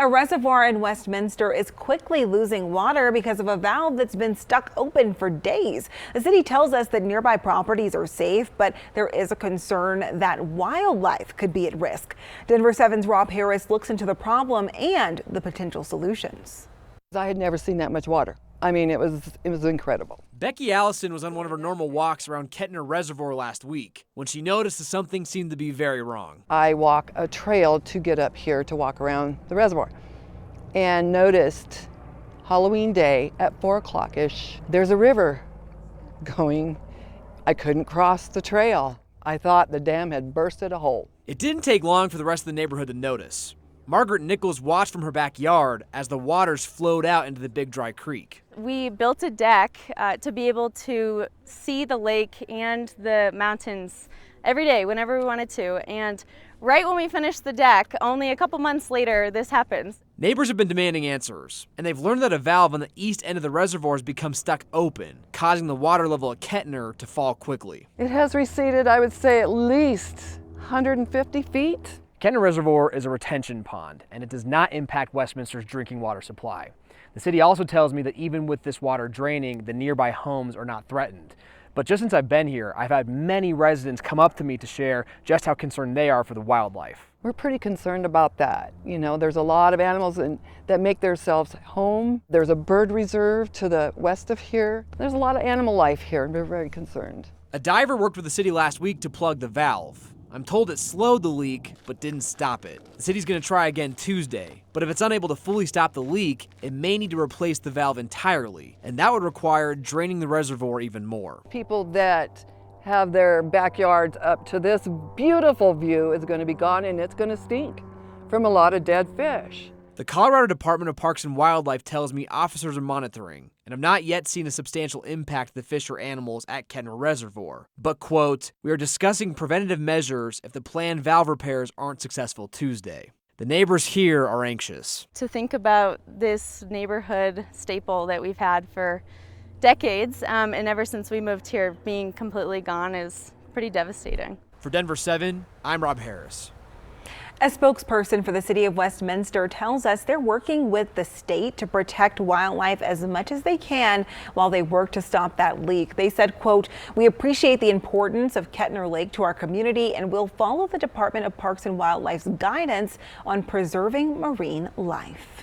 A reservoir in Westminster is quickly losing water because of a valve that's been stuck open for days. The city tells us that nearby properties are safe, but there is a concern that wildlife could be at risk. Denver 7's Rob Harris looks into the problem and the potential solutions. I had never seen that much water. I mean, it was incredible. Becky Allison was on one of her normal walks around Ketner Reservoir last week when she noticed that something seemed to be very wrong. I walk a trail to get up here to walk around the reservoir and noticed Halloween day at 4 o'clock-ish, there's a river going. I couldn't cross the trail. I thought the dam had bursted a hole. It didn't take long for the rest of the neighborhood to notice. Margaret Nichols watched from her backyard as the waters flowed out into the big dry creek. We built a deck to be able to see the lake and the mountains every day whenever we wanted to. And right when we finished the deck, only a couple months later, this happens. Neighbors have been demanding answers, and they've learned that a valve on the east end of the reservoir has become stuck open, causing the water level at Ketner to fall quickly. It has receded, I would say, at least 150 feet. Ketner Reservoir is a retention pond, and it does not impact Westminster's drinking water supply. The city also tells me that even with this water draining, the nearby homes are not threatened. But just since I've been here, I've had many residents come up to me to share just how concerned they are for the wildlife. We're pretty concerned about that. You know, there's a lot of animals that make themselves home. There's a bird reserve to the west of here. There's a lot of animal life here, and we're very concerned. A diver worked with the city last week to plug the valve. I'm told it slowed the leak, but didn't stop it. The city's gonna try again Tuesday, but if it's unable to fully stop the leak, it may need to replace the valve entirely, and that would require draining the reservoir even more. People that have their backyards up to this beautiful view is gonna be gone, and it's gonna stink from a lot of dead fish. The Colorado Department of Parks and Wildlife tells me officers are monitoring and have not yet seen a substantial impact to the fish or animals at Ketner Reservoir. But, quote, we are discussing preventative measures if the planned valve repairs aren't successful Tuesday. The neighbors here are anxious. To think about this neighborhood staple that we've had for decades, and ever since we moved here, being completely gone is pretty devastating. For Denver 7, I'm Rob Harris. A spokesperson for the city of Westminster tells us they're working with the state to protect wildlife as much as they can while they work to stop that leak. They said, quote, we appreciate the importance of Ketner Lake to our community and will follow the Department of Parks and Wildlife's guidance on preserving marine life.